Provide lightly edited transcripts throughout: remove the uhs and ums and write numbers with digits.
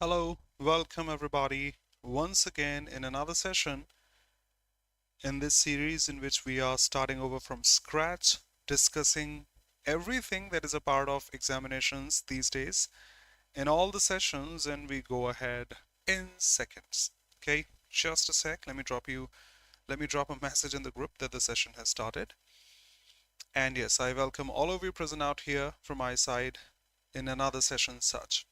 Hello, welcome everybody once again in another session in this series in which we are starting over from scratch, discussing everything that is a part of examinations these days in all the sessions, and we go ahead in seconds. Okay, just a sec. Let me drop a message in the group that the session has started. And yes, I welcome all of you present out here from my side in another session such.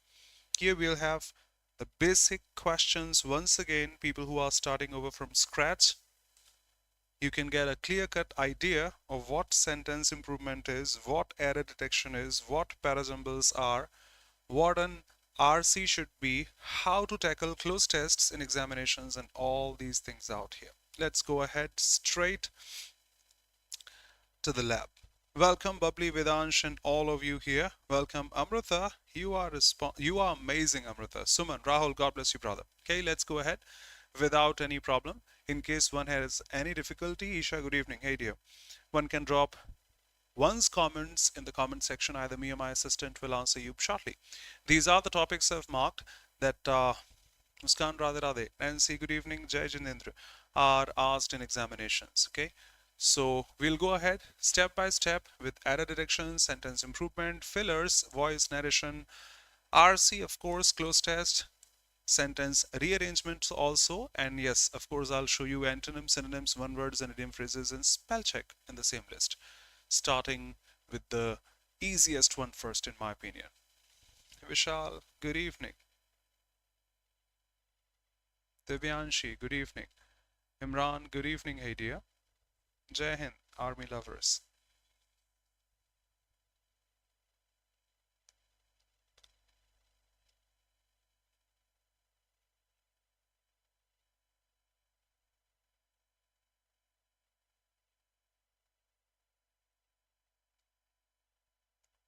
Here we'll have the basic questions once again. People who are starting over from scratch, you can get a clear-cut idea of what sentence improvement is, what error detection is, what parajumbles are, what an RC should be, how to tackle cloze tests in examinations, and all these things out here. Let's go ahead straight to the lab. Welcome Bubbly, Vedansh, and all of you here. Welcome Amrita. You are amazing, Amrita. Suman, Rahul, God bless you, brother. Okay, let's go ahead without any problem. In case one has any difficulty, Isha, good evening. Hey dear. One can drop one's comments in the comment section. Either me or my assistant will answer you shortly. These are the topics I've marked that Muskan Radhe Radhe, Nancy, good evening, Jai Jinendra, are asked in examinations. Okay, so we'll go ahead step by step with error detection, sentence improvement, fillers, voice narration, RC, of course, cloze test, sentence rearrangements also, and yes, of course, I'll show you antonyms, synonyms, one words, and idiom phrases, and spell check in the same list, starting with the easiest one first, in my opinion. Vishal, good evening. Divyanshi, good evening. Imran, good evening, hey dear. Jai Hind, Army lovers.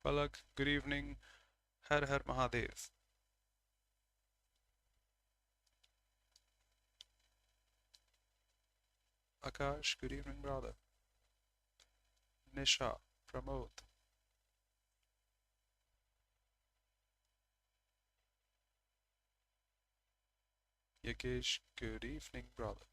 Palak, good evening. Har Har Mahadev. Akash, good evening, brother. Nisha, Pramod. Yakesh, good evening, brother.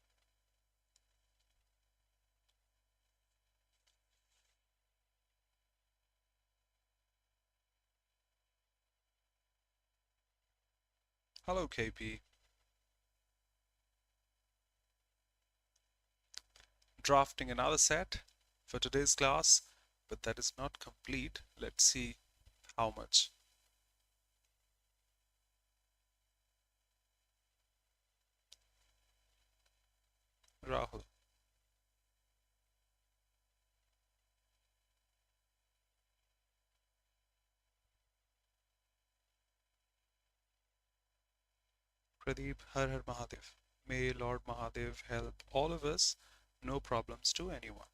Hello, KP. Drafting another set for today's class, but that is not complete. Let's see how much. Rahul. Pradeep, Har Har Mahadev. May Lord Mahadev help all of us. No problems to anyone.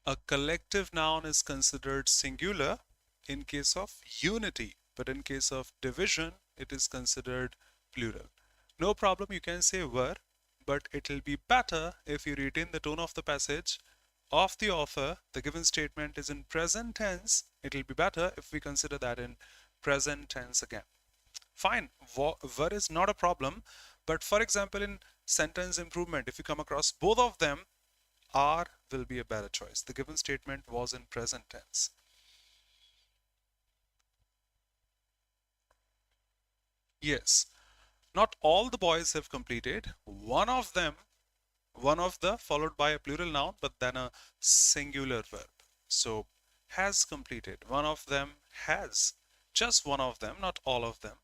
A collective noun is considered singular in case of unity, but in case of division, it is considered plural. No problem, you can say were, but it will be better if you retain the tone of the passage of the author. The given statement is in present tense. It will be better if we consider that in present tense again. Fine, were is not a problem, but for example, in sentence improvement, if you come across both of them, are will be a better choice. The given statement was in present tense. Yes, not all the boys have completed. One of them, one of the followed by a plural noun, but then a singular verb. So has completed. One of them has. Just one of them, not all of them.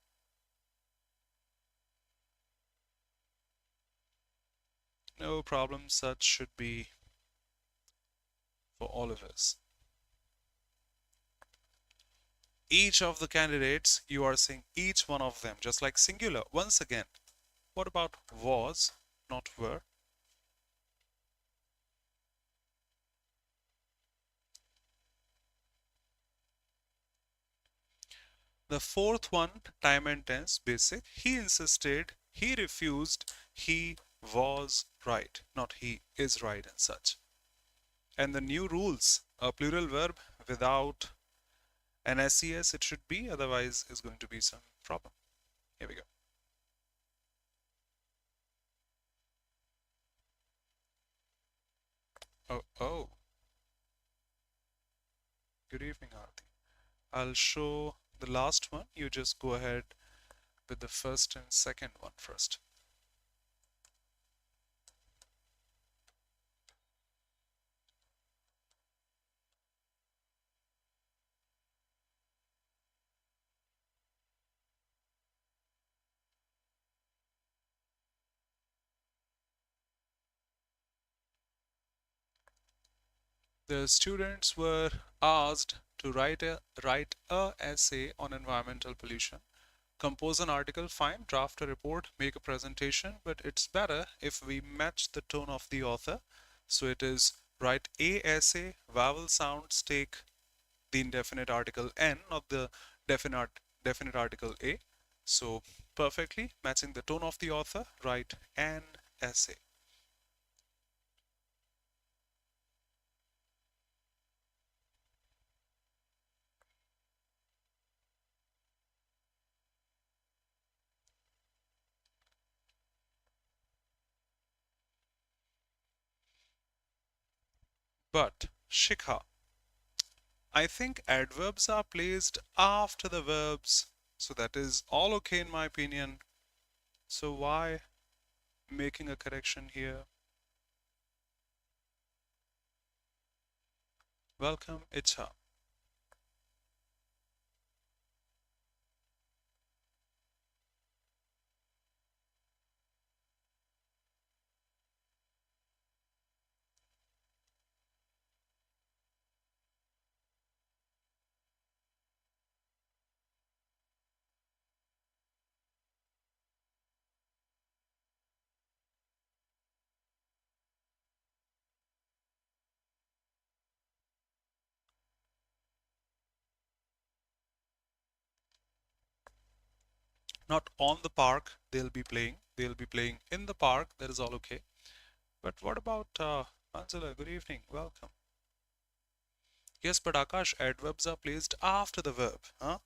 No problem, such should be for all of us. Each of the candidates, you are saying each one of them, just like singular. Once again, what about was, not were? The fourth one, time and tense, basic. He insisted, he refused, he was right, not he is right and such. And the new rules, a plural verb without an SES it should be, otherwise is going to be some problem. Here we go. Oh, good evening, Arti. I'll show the last one. You just go ahead with the first and second one first. The students were asked to write a essay on environmental pollution. Compose an article, fine, draft a report, make a presentation, but it's better if we match the tone of the author. So it is write a essay, vowel sounds take the indefinite article N, not the definite article A. So perfectly matching the tone of the author, write an essay. But Shikha, I think adverbs are placed after the verbs, so that is all okay in my opinion. So why making a correction here? Welcome, Icha. Not on the park, they'll be playing. They'll be playing in the park, that is all okay. But what about Angela? Good evening, welcome. Yes, but Akash, adverbs are placed after the verb. Huh?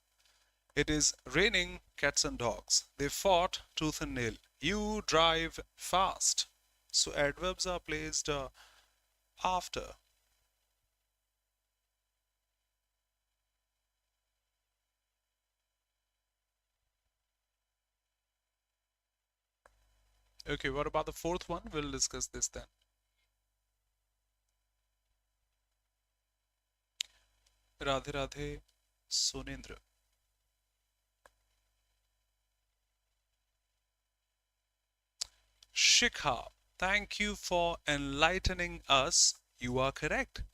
It is raining cats and dogs. They fought tooth and nail. You drive fast. So adverbs are placed after. Okay, what about the fourth one? We'll discuss this then. Radhe Radhe Sonendra. Shikha, thank you for enlightening us. You are correct.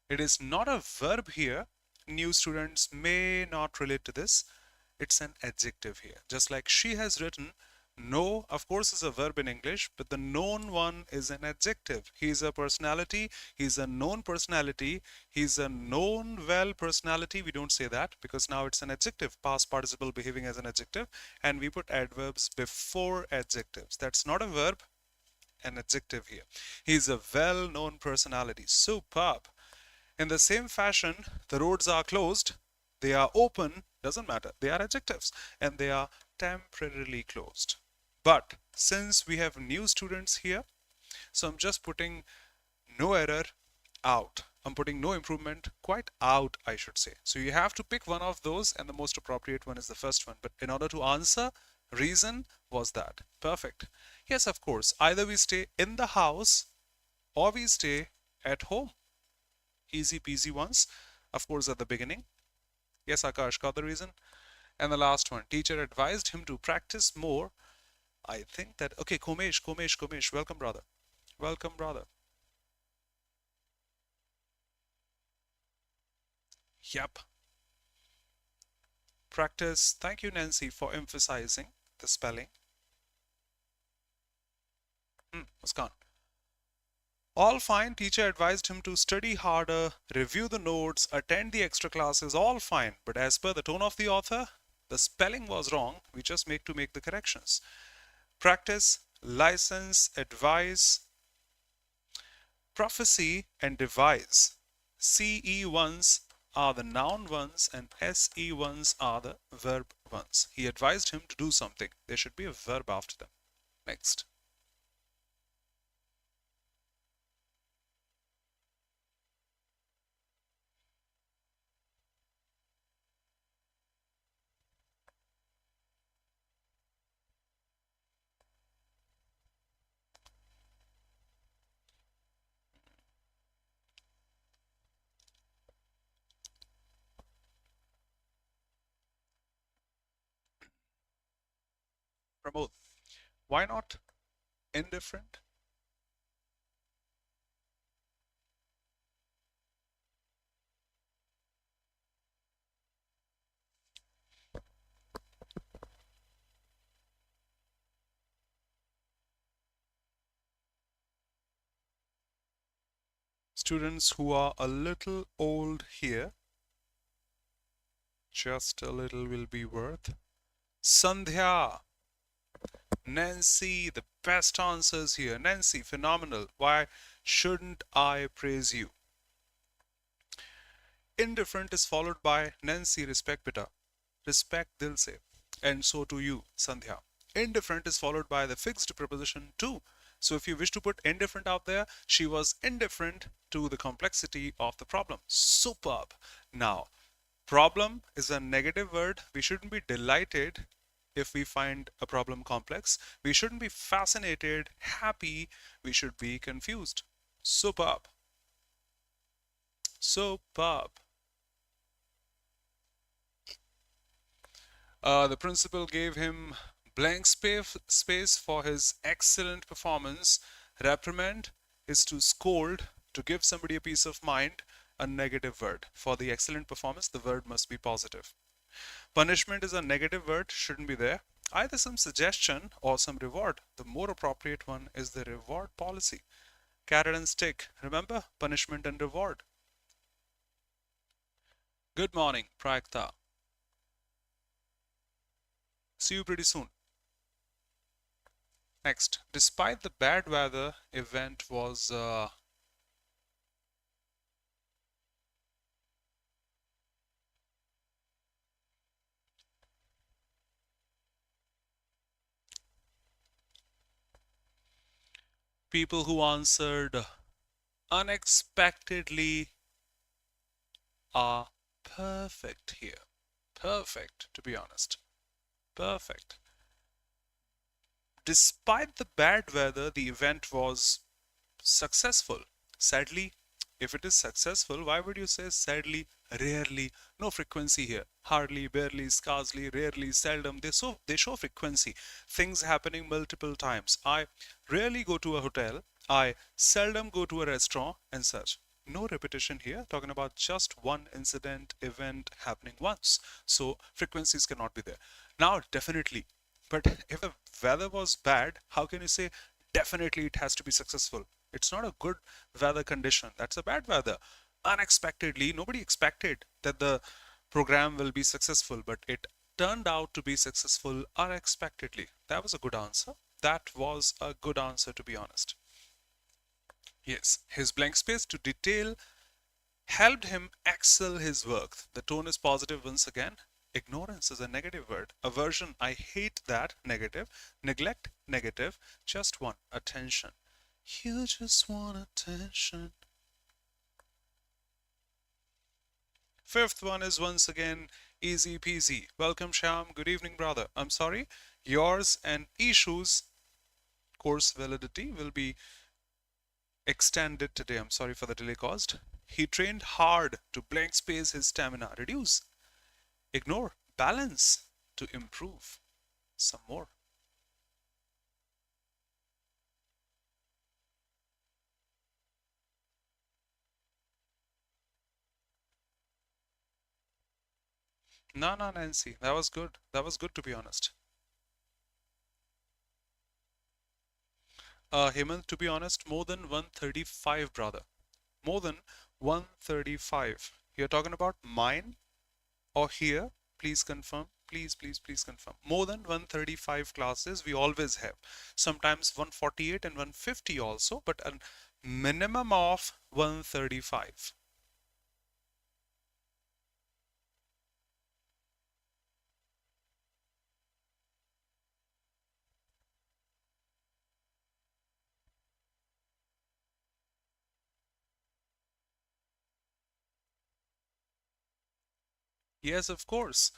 It is not a verb here. New students may not relate to this. It's an adjective here. Just like she has written, know, of course, is a verb in English, but the known one is an adjective. He's a personality. He's a known personality. He's a known well personality. We don't say that because now it's an adjective, past participle behaving as an adjective, and we put adverbs before adjectives. That's not a verb, an adjective here. He's a well-known personality. Superb. In the same fashion, the roads are closed, they are open, doesn't matter. They are adjectives and they are temporarily closed. But since we have new students here, so I'm just putting no error out. I'm putting no improvement quite out, I should say. So you have to pick one of those and the most appropriate one is the first one. But in order to answer, reason was that. Perfect. Yes, of course. Either we stay in the house or we stay at home. Easy peasy ones. Of course, at the beginning. Yes, Akash got the reason. And the last one, teacher advised him to practice more. I think that, okay, Komesh, welcome, brother. Welcome, brother. Yep. Practice. Thank you, Nancy, for emphasizing the spelling. Muskan. All fine. Teacher advised him to study harder, review the notes, attend the extra classes, all fine. But as per the tone of the author, the spelling was wrong. We just make the corrections. Practice license, advise, prophecy, and devise. CE ones are the noun ones and SE ones are the verb ones. He advised him to do something. There should be a verb after them. Next. Pramod, why not indifferent? Students who are a little old here, just a little will be worth. Sandhya, Nancy, the best answers here. Nancy, phenomenal. Why shouldn't I praise you? Indifferent is followed by Nancy, respect beta. Respect dil se. And so to you, Sandhya. Indifferent is followed by the fixed preposition to. So if you wish to put indifferent out there, she was indifferent to the complexity of the problem. Superb. Now, problem is a negative word. We shouldn't be delighted if we find a problem complex. We shouldn't be fascinated, happy. We should be confused. Superb. Superb. The principal gave him blank space for his excellent performance. Reprimand is to scold, to give somebody a peace of mind, a negative word. For the excellent performance, the word must be positive. Punishment is a negative word, shouldn't be there. Either some suggestion or some reward. The more appropriate one is the reward policy. Carrot and stick. Remember, punishment and reward. Good morning, Prayakta. See you pretty soon. Next, despite the bad weather, event was people who answered unexpectedly are perfect here. Perfect, to be honest. Perfect. Despite the bad weather, the event was successful. Sadly, if it is successful, why would you say sadly, rarely? No frequency here. Hardly, barely, scarcely, rarely, seldom. They show frequency. Things happening multiple times. I rarely go to a hotel. I seldom go to a restaurant and such. No repetition here. Talking about just one incident, event happening once. So frequencies cannot be there. Now, definitely. But if the weather was bad, how can you say definitely it has to be successful? It's not a good weather condition. That's a bad weather. Unexpectedly, nobody expected that the program will be successful, but it turned out to be successful unexpectedly. That was a good answer. That was a good answer, to be honest. Yes, his blank space to detail helped him excel his work. The tone is positive once again. Ignorance is a negative word. Aversion, I hate that, negative. Neglect, negative. Just want attention. You just want attention. Fifth one is once again easy peasy. Welcome, Sham. Good evening, brother. I'm sorry. Yours and issues course validity will be extended today. I'm sorry for the delay caused. He trained hard to blank space his stamina. Reduce. Ignore. Balance to improve. Some more. No, no, Nancy. That was good. That was good, to be honest. Hemant, to be honest, more than 135, brother. More than 135. You're talking about mine or here? Please confirm. Please, please, please confirm. More than 135 classes we always have. Sometimes 148 and 150 also, but a minimum of 135. Yes, of course.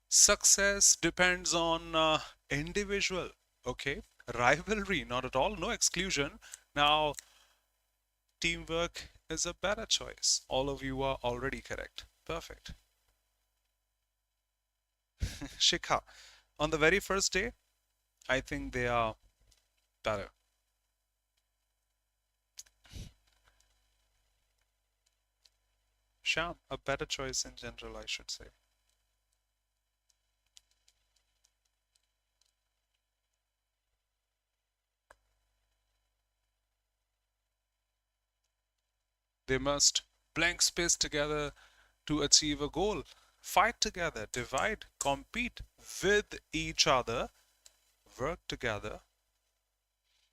Success depends on individual. Okay. Rivalry, not at all. No exclusion. Now, teamwork is a better choice. All of you are already correct. Perfect. Shikha, on the very first day, I think they are better. Sham, a better choice in general, I should say. They must blank space together to achieve a goal. Fight together, divide, compete with each other, work together.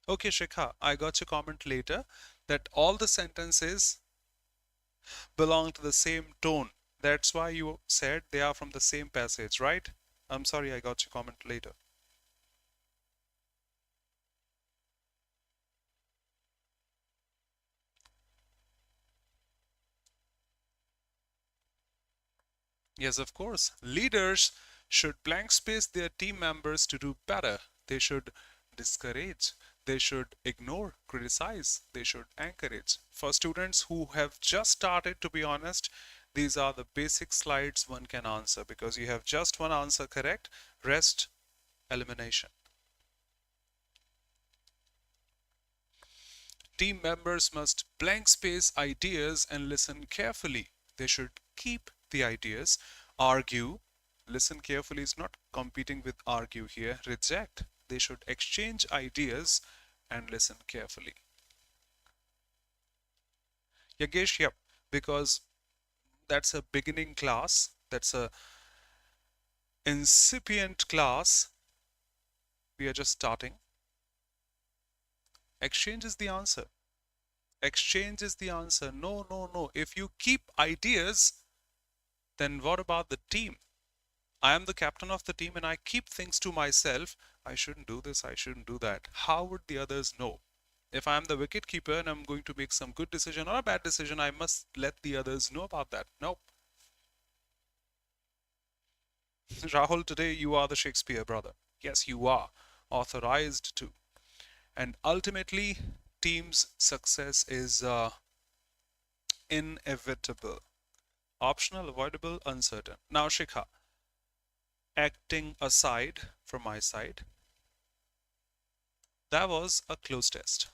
Okay, Shikha, I got your comment later that all the sentences belong to the same tone. That's why you said they are from the same passage, right? I'm sorry, I got your comment later. Yes, of course. Leaders should blank space their team members to do better. They should discourage. They should ignore, criticize. They should encourage. For students who have just started, to be honest, these are the basic slides one can answer because you have just one answer correct, rest elimination. Team members must blank space ideas and listen carefully. They should keep the ideas, argue. Listen carefully is not competing with argue here. Reject. They should exchange ideas and listen carefully. Yagesh, yep, because that's a beginning class. That's a incipient class. We are just starting. Exchange is the answer. Exchange is the answer. No, no, no. If you keep ideas, then what about the team? I am the captain of the team and I keep things to myself. I shouldn't do this, I shouldn't do that. How would the others know? If I'm the wicket keeper and I'm going to make some good decision or a bad decision, I must let the others know about that. Nope. Rahul, today you are the Shakespeare brother. Yes, you are authorized to. And ultimately, team's success is inevitable, optional, avoidable, uncertain. Now, Shikha, acting aside from my side, that was a close test.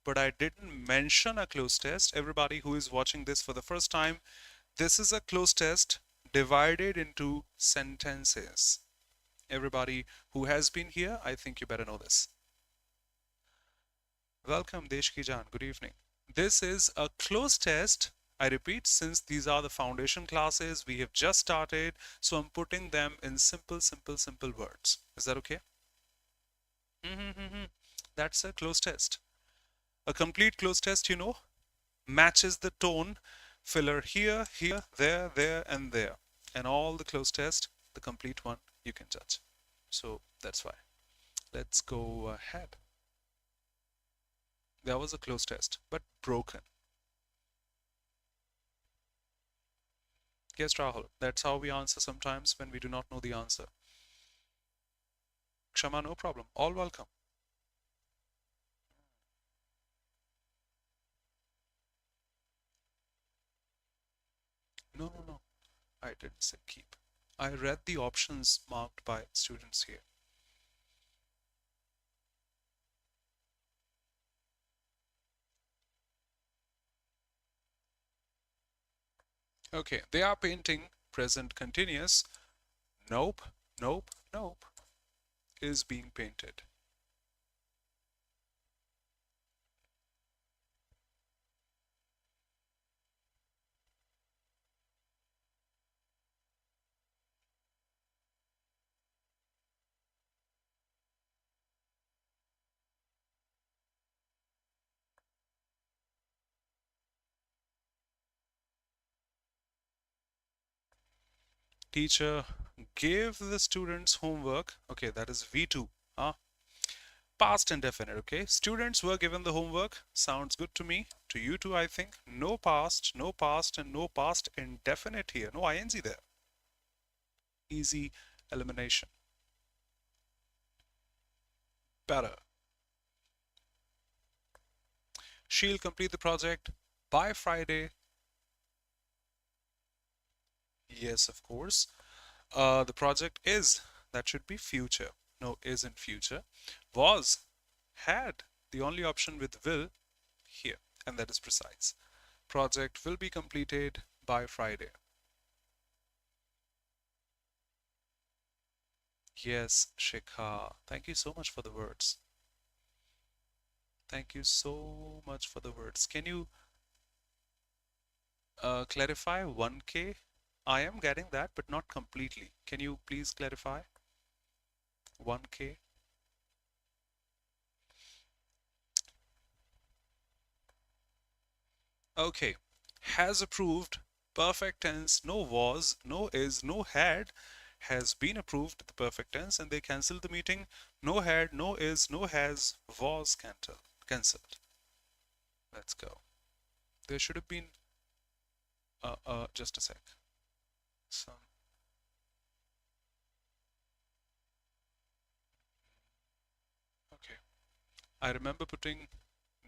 But I didn't mention a close test. Everybody who is watching this for the first time, this is a close test divided into sentences. Everybody who has been here, I think you better know this. Welcome, Deshki Jan. Good evening. This is a close test. I repeat, since these are the foundation classes, we have just started, so I'm putting them in simple, simple, simple words. Is that okay? That's a close test. A complete close test, you know, matches the tone, filler here, here, there, and there. And all the close test, the complete one, you can judge. So that's why. Let's go ahead. That was a close test, but broken. Yes, Rahul, that's how we answer sometimes when we do not know the answer. Kshama, no problem. All welcome. No, no, no. I didn't say keep. I read the options marked by students here. Okay, they are painting present continuous. Nope, nope, nope. Is being painted. Teacher gave the students homework. Okay, that is V2. Huh? Past indefinite. Okay, students were given the homework. Sounds good to me. To you too, I think. No past, no past, and no past indefinite here. No ing there. Easy elimination. Better. She'll complete the project by Friday. Yes, of course. The project is, that should be future. No, isn't future. Was, had, the only option with will here, and that is precise. Project will be completed by Friday. Yes, Shikha. Thank you so much for the words. Thank you so much for the words. Can you clarify 1K? I am getting that, but not completely. Can you please clarify 1K? Okay. Has approved. Perfect tense. No was, no is, no had. Has been approved, the perfect tense, and they cancelled the meeting. No had, no is, no has, was cancelled. Let's go. There should have been, just a sec. Some, okay. I remember putting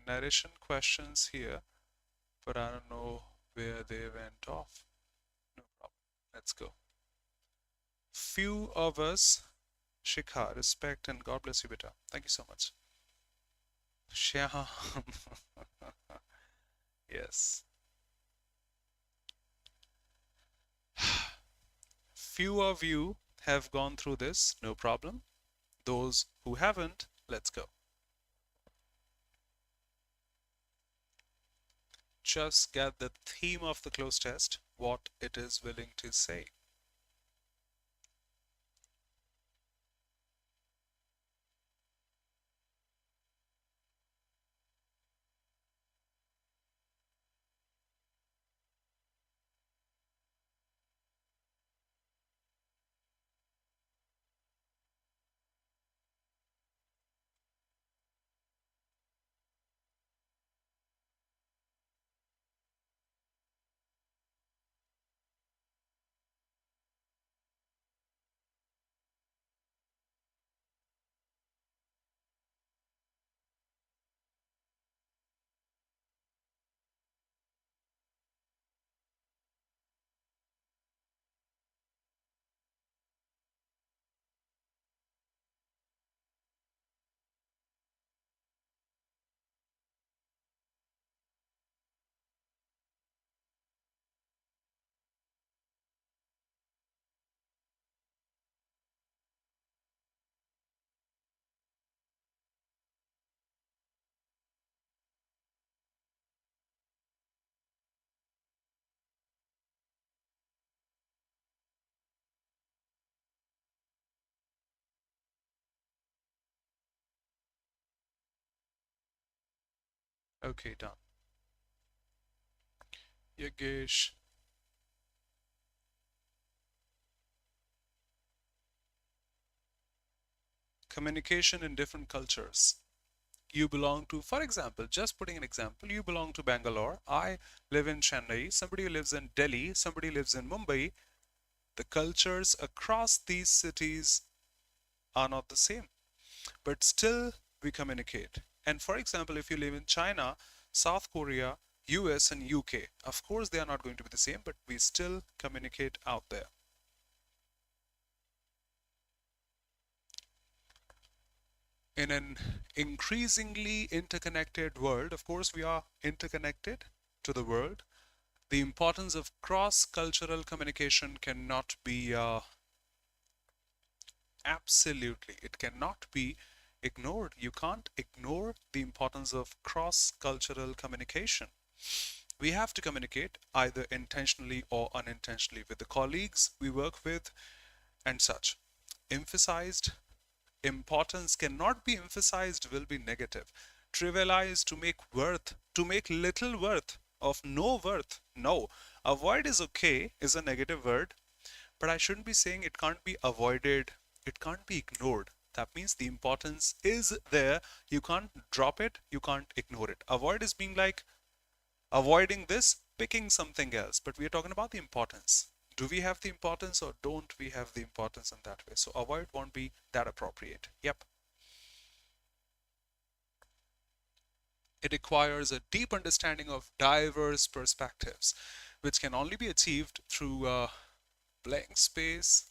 narration questions here, but I don't know where they went off. No problem. Let's go. Few of us, Shikha, respect, and God bless you, beta. Thank you so much. Shyam. Yes. Few of you have gone through this, no problem. Those who haven't, let's go. Just get the theme of the cloze test, what it is willing to say. Okay, done. Yagesh. Communication in different cultures. You belong to, for example, just putting an example, you belong to Bangalore. I live in Chennai. Somebody lives in Delhi. Somebody lives in Mumbai. The cultures across these cities are not the same, but still we communicate. And for example, if you live in China, South Korea, US, and UK, of course, they are not going to be the same, but we still communicate out there. In an increasingly interconnected world, of course, we are interconnected to the world. The importance of cross-cultural communication cannot be absolutely, it cannot be ignored. You can't ignore the importance of cross-cultural communication. We have to communicate either intentionally or unintentionally with the colleagues we work with and such. Emphasized importance cannot be emphasized, will be negative. Trivialize to make worth, to make little worth of no worth. No. Avoid is okay, is a negative word, but I shouldn't be saying it can't be avoided, it can't be ignored. That means the importance is there. You can't drop it, you can't ignore it. Avoid is being like avoiding this, picking something else, but we are talking about the importance. Do we have the importance or don't we have the importance in that way? So avoid won't be that appropriate. Yep. It requires a deep understanding of diverse perspectives, which can only be achieved through blank space.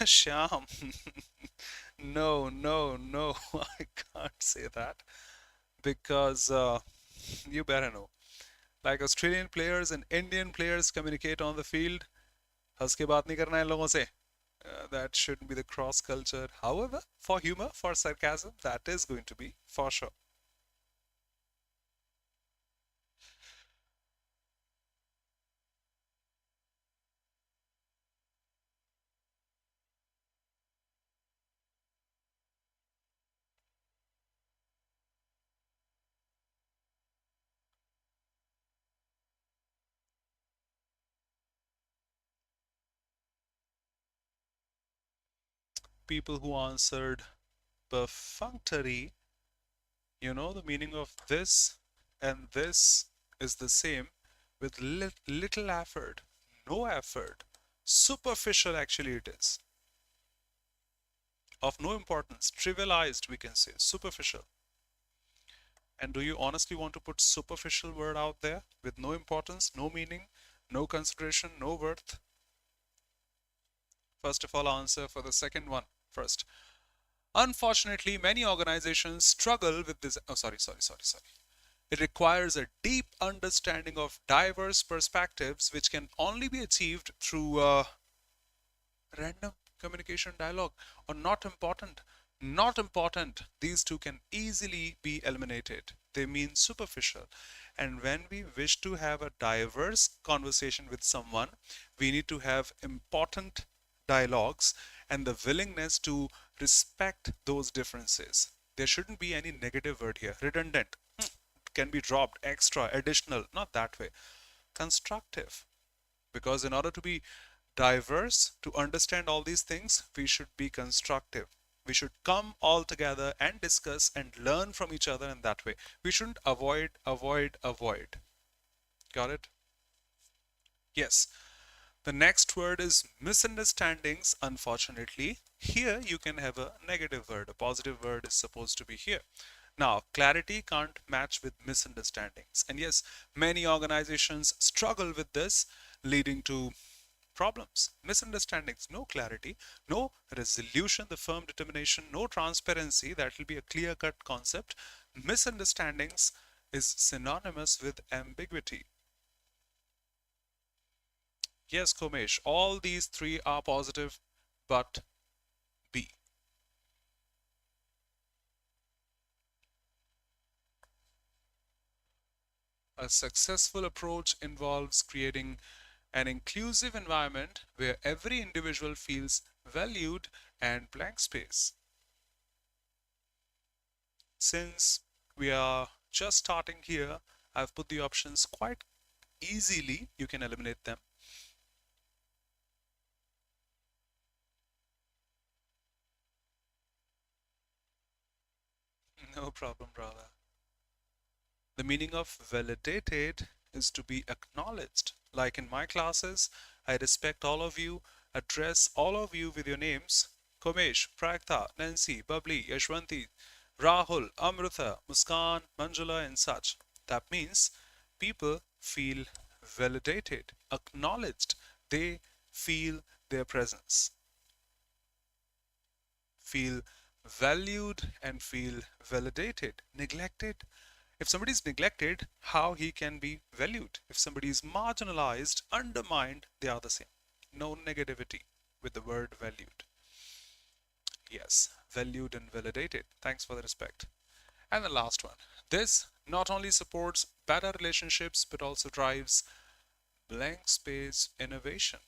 Sham. No, no, no, I can't say that because you better know. Like Australian players and Indian players communicate on the field, हंस के बात नहीं करना है इन लोगों से. That shouldn't be the cross culture. However, for humor, for sarcasm, that is going to be for sure. People who answered perfunctory, you know the meaning of this and this is the same with little effort, no effort, superficial actually it is, of no importance, trivialized we can say, superficial. And do you honestly want to put superficial word out there with no importance, no meaning, no consideration, no worth? First of all, answer for the second one first. Unfortunately, many organizations struggle with this. Oh, sorry. It requires a deep understanding of diverse perspectives, which can only be achieved through random communication dialogue or not important. Not important. These two can easily be eliminated. They mean superficial. And when we wish to have a diverse conversation with someone, we need to have important dialogues and the willingness to respect those differences. There shouldn't be any negative word here. Redundant can be dropped, extra, additional, not that way. Constructive. Because in order to be diverse, to understand all these things, we should be constructive. We should come all together and discuss and learn from each other in that way. We shouldn't avoid. Got it? Yes. The next word is misunderstandings, unfortunately. Here you can have a negative word. A positive word is supposed to be here. Now, clarity can't match with misunderstandings. And yes, many organizations struggle with this, leading to problems, misunderstandings, no clarity, no resolution, the firm determination, no transparency. That will be a clear-cut concept. Misunderstandings is synonymous with ambiguity. Yes, Komesh, all these three are positive, but B. A successful approach involves creating an inclusive environment where every individual feels valued and blank space. Since we are just starting here, I've put the options quite easily. You can eliminate them. No problem, brother. The meaning of validated is to be acknowledged. Like in my classes, I respect all of you, address all of you with your names. Komesh, Pragta, Nancy, Babli, Yashwanti, Rahul, Amrita, Muskan, Manjula, and such. That means people feel validated, acknowledged. They feel their presence, feel valued, and feel validated. Neglected, if somebody is neglected, how he can be valued? If somebody is marginalized, undermined, they are the same. No negativity with the word valued. Yes, valued and validated. Thanks for the respect. And the last one. This not only supports better relationships but also drives blank space innovation.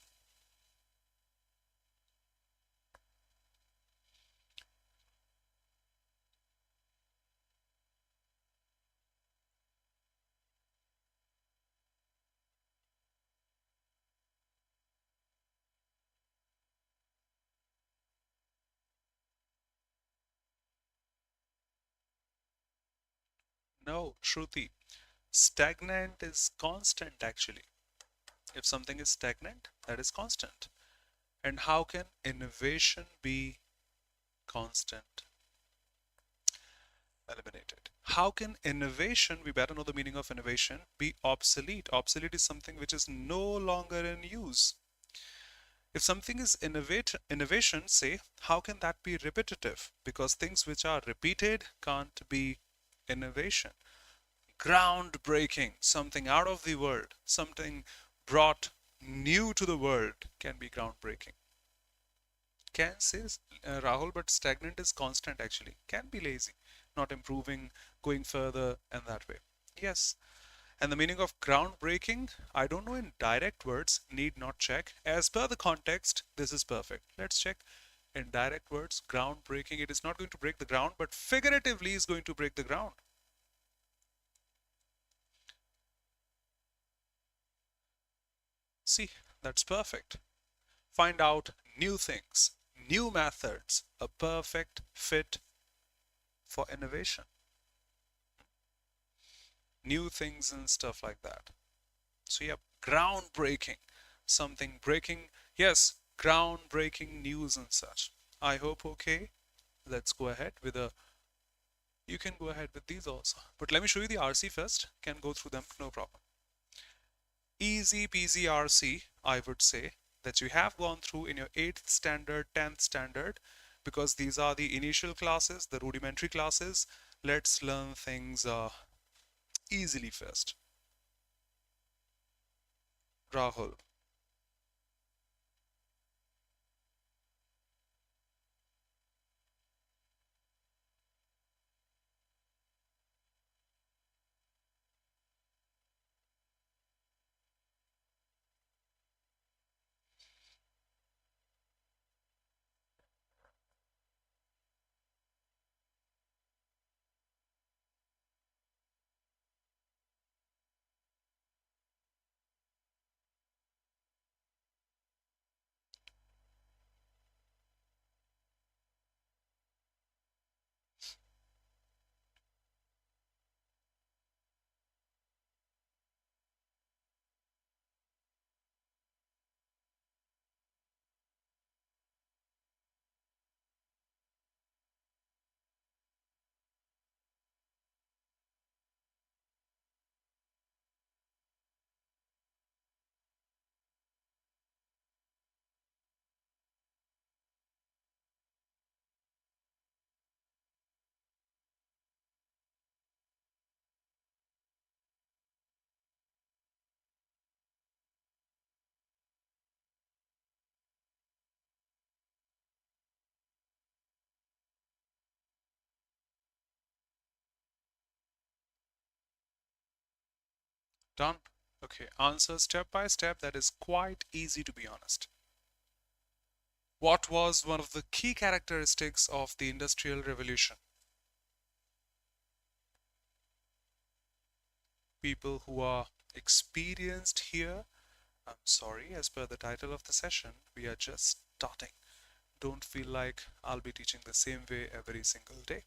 No, Shruti. Stagnant is constant actually. If something is stagnant, that is constant. And how can innovation be constant? Eliminated. How can innovation, we better know the meaning of innovation, be obsolete? Obsolete is something which is no longer in use. If something is innovation, say, how can that be repetitive? Because things which are repeated can't be innovation. Groundbreaking, something out of the world, something brought new to the world can be groundbreaking. Can say Rahul, but stagnant is constant actually. Can be lazy, not improving, going further, and that way. Yes. And the meaning of groundbreaking, I don't know in direct words, need not check. As per the context, this is perfect. Let's check. In direct words, groundbreaking, it is not going to break the ground, but figuratively is going to break the ground. See, that's perfect. Find out new things, new methods, a perfect fit for innovation. New things and stuff like that. So, yeah, groundbreaking, something breaking, yes, groundbreaking news and such. I hope okay. Let's go ahead with a, you can go ahead with these also. But let me show you the RC first. Can go through them, no problem. Easy peasy RC, I would say, that you have gone through in your 8th standard, 10th standard, because these are the initial classes, the rudimentary classes. Let's learn things easily first. Rahul. Done. Okay, answer step by step. That is quite easy to be honest. What was one of the key characteristics of the Industrial Revolution? People who are experienced here, I'm sorry, as per the title of the session, we are just starting. Don't feel like I'll be teaching the same way every single day.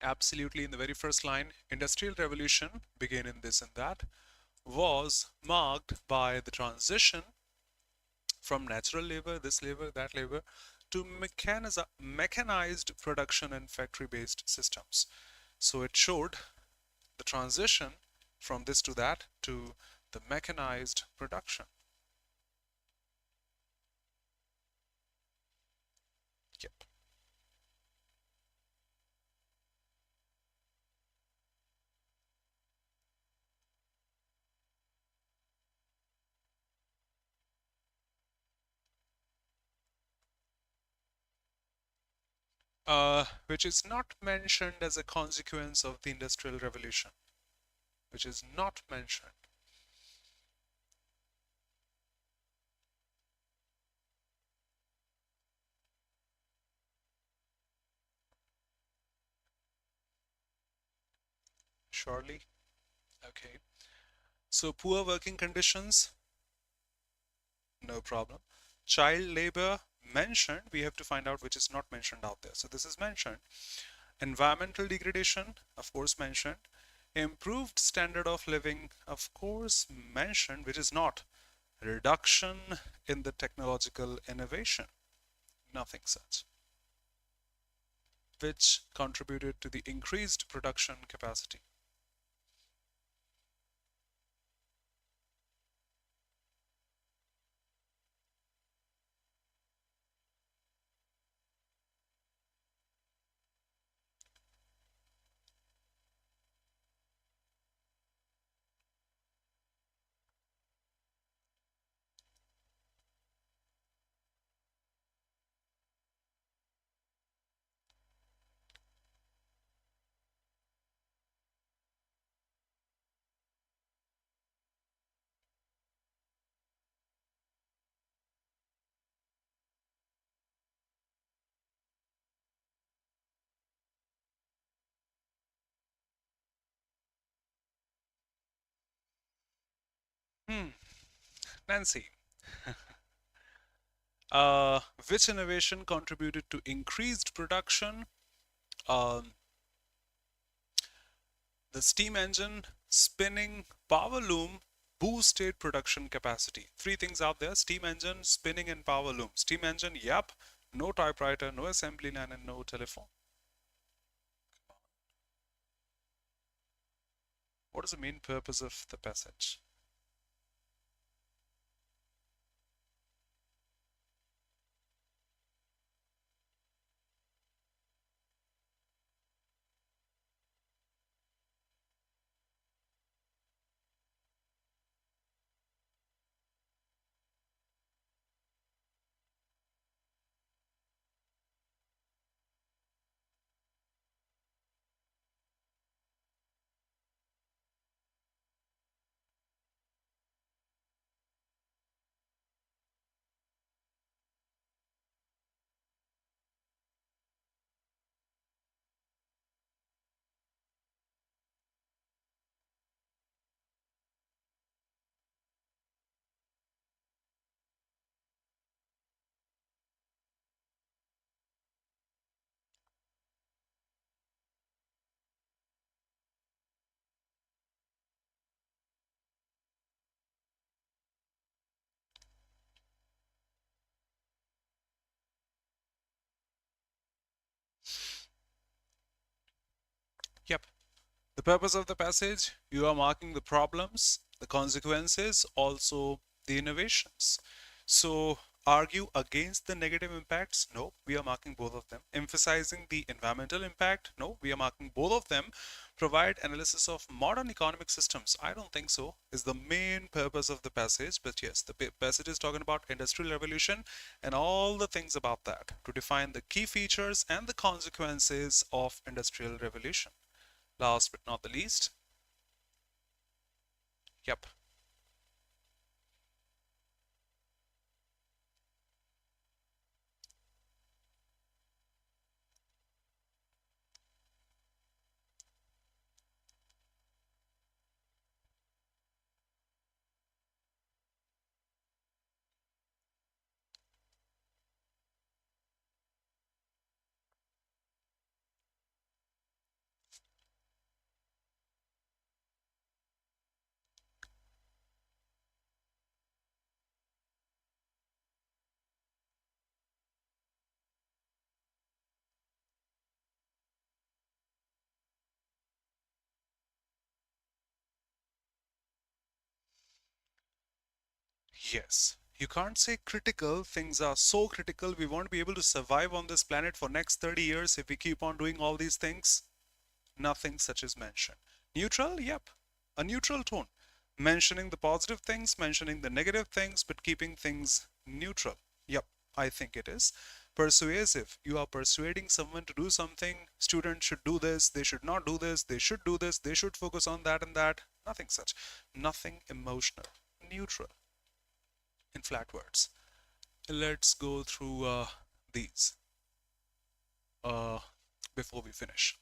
Absolutely, in the very first line, Industrial Revolution began in this and that, was marked by the transition from natural labor, this labor, that labor, to mechanized production and factory-based systems. So it showed the transition from this to that to the mechanized production. Yep. Which is not mentioned as a consequence of the Industrial Revolution. Which is not mentioned. Surely. Okay. So poor working conditions, no problem. Child labor mentioned, we have to find out which is not mentioned out there. So this is mentioned. Environmental degradation, of course, mentioned. Improved standard of living, of course, mentioned, which is not. Reduction in the technological innovation, nothing such. Which contributed to the increased production capacity. Nancy, which innovation contributed to increased production? Um, the steam engine, spinning, power loom, boosted production capacity. Three things out there: steam engine, spinning, and power loom. Steam engine, yep. No typewriter, no assembly line, and no telephone. What is the main purpose of the passage? Yep. The purpose of the passage, you are marking the problems, the consequences, also the innovations. So, argue against the negative impacts? No, we are marking both of them. Emphasizing the environmental impact? No, we are marking both of them. Provide analysis of modern economic systems? I don't think so, is the main purpose of the passage. But yes, the passage is talking about industrial revolution and all the things about that to define the key features and the consequences of industrial revolution. Last but not the least, yep. Yes. You can't say critical. Things are so critical. We won't be able to survive on this planet for next 30 years if we keep on doing all these things. Nothing such is mentioned. Neutral? Yep. A neutral tone. Mentioning the positive things, mentioning the negative things, but keeping things neutral. Yep, I think it is. persuasive. You are persuading someone to do something. Students should do this, they should not do this, they should do this, they should focus on that and that. Nothing such. Nothing emotional. Neutral in flat words. Let's go through these uh, before we finish.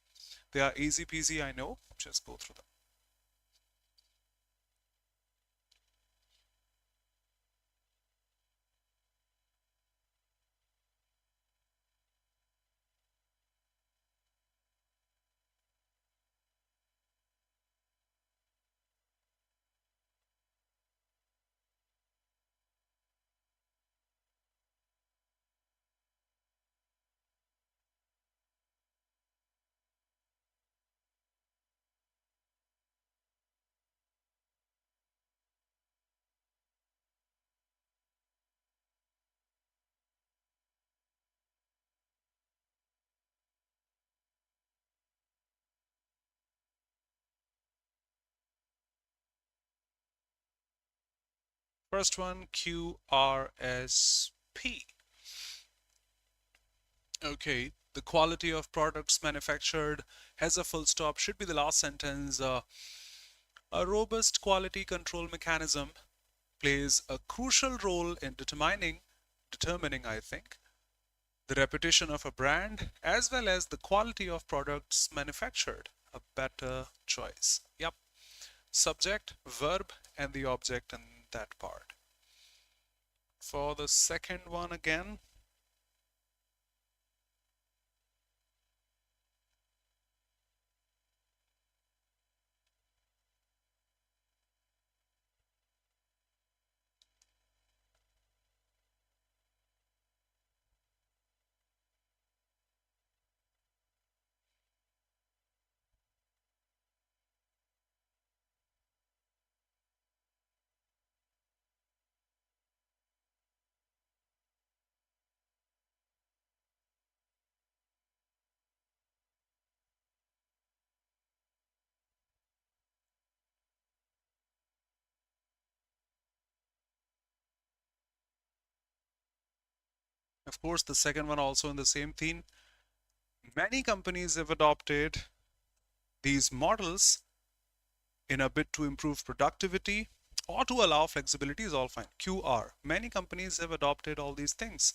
They are easy peasy, I know. Just go through them. First one, QRSP. Okay, the quality of products manufactured has a full stop, should be the last sentence. A robust quality control mechanism plays a crucial role in determining, I think, the reputation of a brand as well as the quality of products manufactured. A better choice. Yep. Subject, verb, and the object in that part. For the second one again, of course, the second one also in the same theme. Many companies have adopted these models in a bid to improve productivity or to allow flexibility is all fine. QR. Many companies have adopted all these things.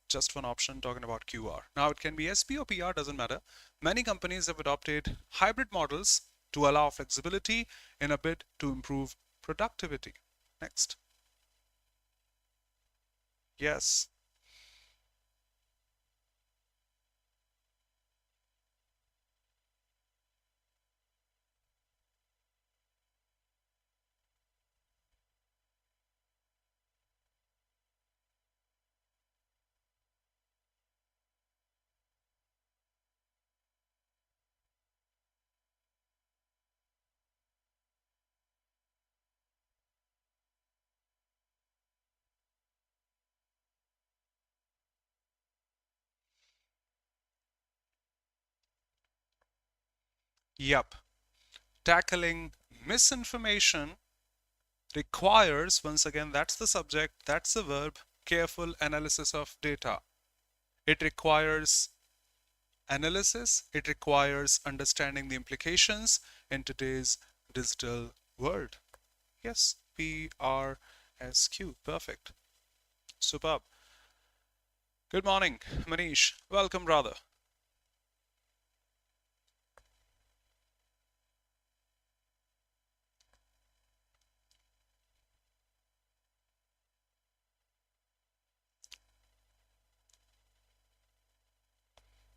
Just one option talking about QR. Now it can be SP or PR, doesn't matter. Many companies have adopted hybrid models to allow flexibility in a bid to improve productivity. Next. Yes. Yep. Tackling misinformation requires, once again, that's the subject, that's the verb, careful analysis of data. It requires analysis, it requires understanding the implications in today's digital world. Yes, PRSQ, perfect. Superb. Good morning, Manish. Welcome, brother.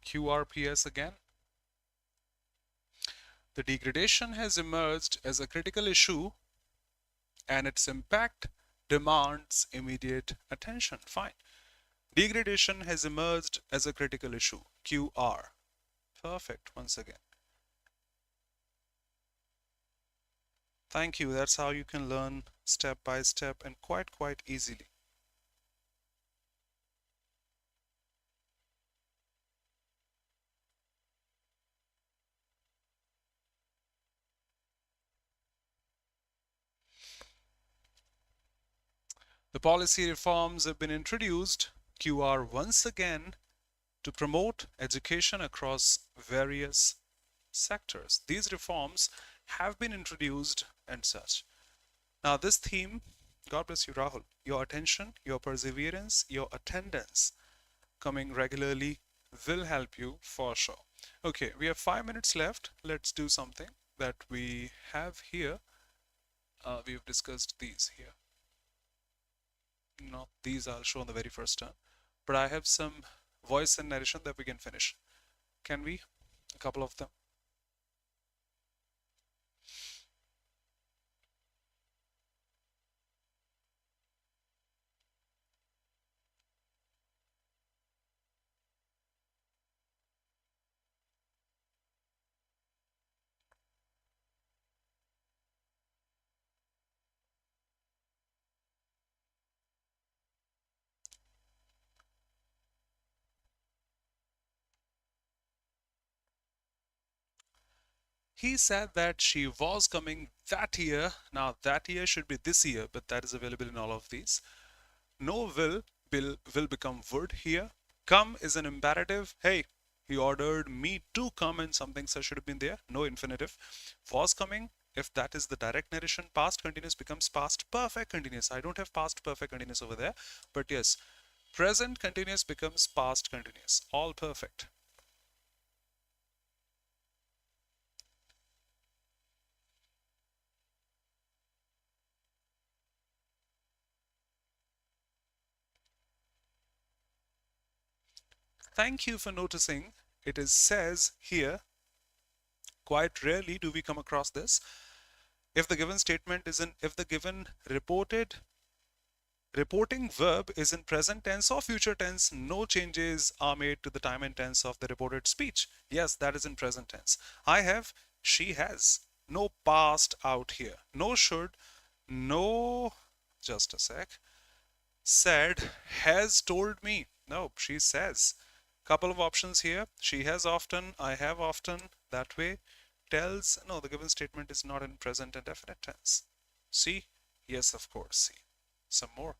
QRPS again. The degradation has emerged as a critical issue and its impact demands immediate attention. Fine. Degradation has emerged as a critical issue. QR. Perfect. Once again. Thank you. That's how you can learn step by step and quite easily. The policy reforms have been introduced. QR once again to promote education across various sectors. These reforms have been introduced and such. Now, this theme, God bless you, Rahul, your attention, your perseverance, your attendance coming regularly will help you for sure. Okay, we have 5 minutes left. Let's do something that we have here. We've discussed these here. No, these I'll show on the very first turn. But I have some voice and narration that we can finish. Can we? A couple of them. He said that she was coming that year. Now that year should be this year, but that is available in all of these. No will become would here. Come is an imperative. Hey, he ordered me to come and something such should have been there. No infinitive. Was coming. If that is the direct narration, past continuous becomes past perfect continuous. I don't have past perfect continuous over there, but yes, present continuous becomes past continuous. All perfect. Thank you for noticing. It is says here, quite rarely do we come across this. If the given statement is in, if the given reporting verb is in present tense or future tense, no changes are made to the time and tense of the reported speech. Yes, that is in present tense. I have, she has. No past out here. No should, no, just a sec. Said, has told me. No, she says. Couple of options here. She has often, I have often, that way. Tells, no, the given statement is not in present and definite tense. See? Yes, of course, see. Some more.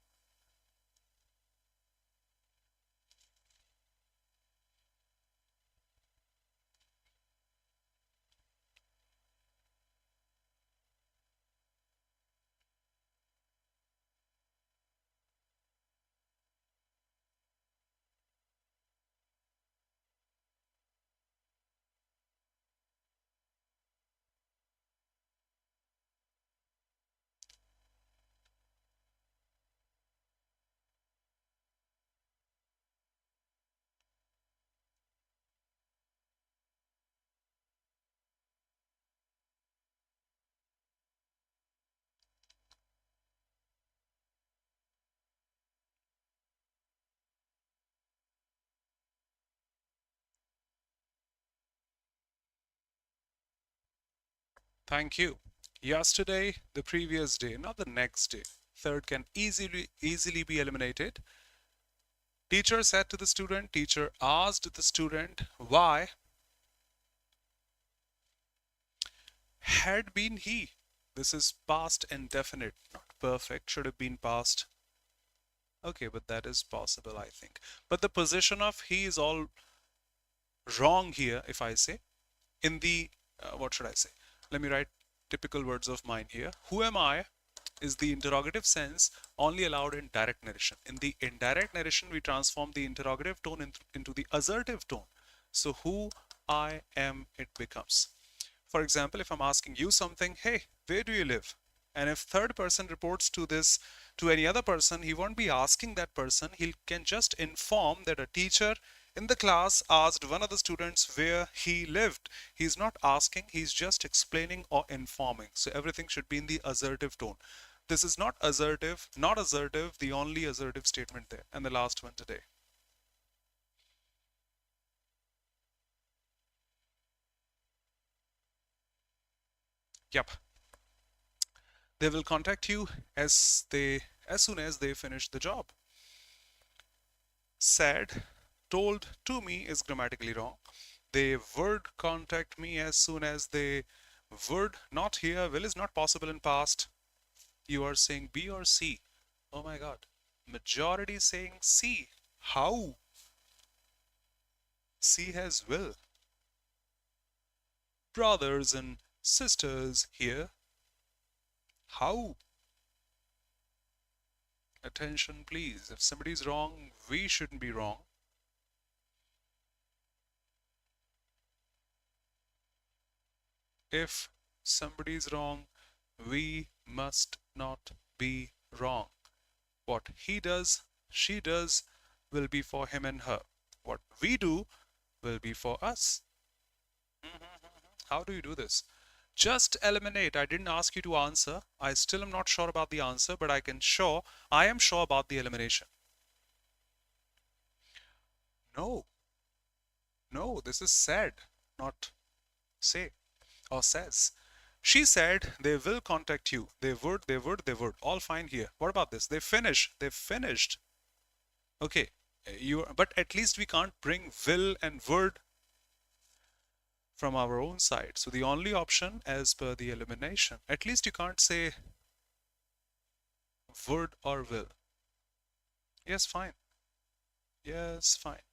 Thank you. Yesterday, the previous day, not the next day. Third can easily be eliminated. Teacher said to the student, teacher asked the student, why? Had been he. This is past indefinite, not perfect, should have been past. Okay, but that is possible, I think. But the position of he is all wrong here, if I say. In the, what should I say? Let me write typical words of mine here. Who am I is the interrogative sense only allowed in direct narration. In the indirect narration, we transform the interrogative tone into the assertive tone. So who I am, it becomes. For example, if I'm asking you something, hey, where do you live? And if third person reports to this to any other person, he won't be asking that person. He can just inform that a teacher in the class asked one of the students where he lived. He's not asking, he's just explaining or informing. So everything should be in the assertive tone. This is not assertive, the only assertive statement there. And the last one today. Yep. They will contact you as soon as they finish the job. Said, told to me is grammatically wrong. They would contact me as soon as they would. Not here. Will is not possible in past. You are saying B or C. Oh my God. Majority saying C. How? C has will. Brothers and sisters here. How? Attention, please. If somebody's wrong, we shouldn't be wrong. If somebody's wrong, we must not be wrong. What he does, she does, will be for him and her. What we do will be for us. How do you do this? Just eliminate. I didn't ask you to answer. I still am not sure about the answer, but I am sure about the elimination. No, no, this is said, not say or says. She said they will contact you. They would, they would, they would. All fine here. What about this? They finish. They finished. Okay, but at least we can't bring will and would from our own side. So the only option as per the elimination, at least you can't say would or will. Yes, fine. Yes, fine.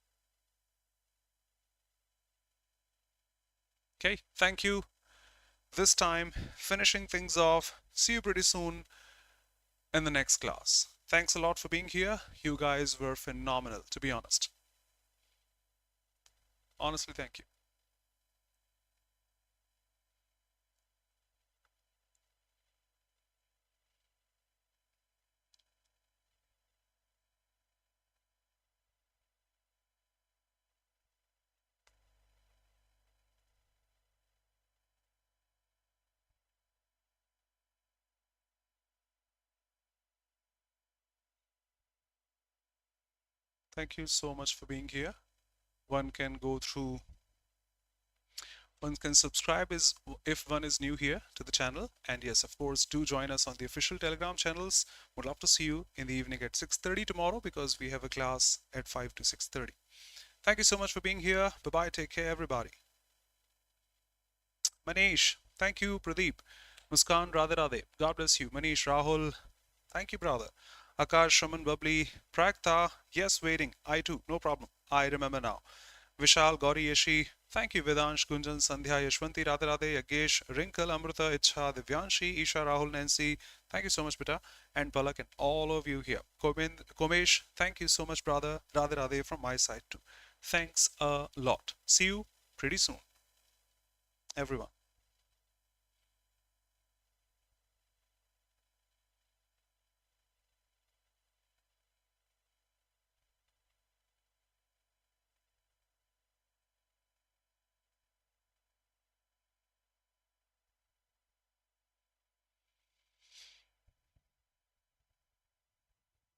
Okay, thank you. This time, finishing things off. See you pretty soon in the next class. Thanks a lot for being here. You guys were phenomenal, to be honest. Honestly, thank you. Thank you so much for being here. One can go through, one can subscribe if one is new here to the channel. And yes, of course, do join us on the official Telegram channels. Would love to see you in the evening at 6:30 tomorrow because we have a class at 5 to 6:30. Thank you so much for being here. Bye-bye. Take care, everybody. Manish, thank you. Pradeep, Muskan, Radhe Radhe. God bless you. Manish, Rahul, thank you, brother. Akash, Shaman, Bubbly, Praktha, yes, waiting. I too, no problem. I remember now. Vishal, Gauri, Yeshi, thank you, Vedansh, Gunjan, Sandhya, Yashwanti, Radhe Radhe, Yagesh, Wrinkle, Amrita, Icha, Divyanshi, Isha, Rahul, Nancy, thank you so much, Beta, and Palak, and all of you here. Komesh, thank you so much, brother. Radhe Radhe from my side too. Thanks a lot. See you pretty soon, everyone.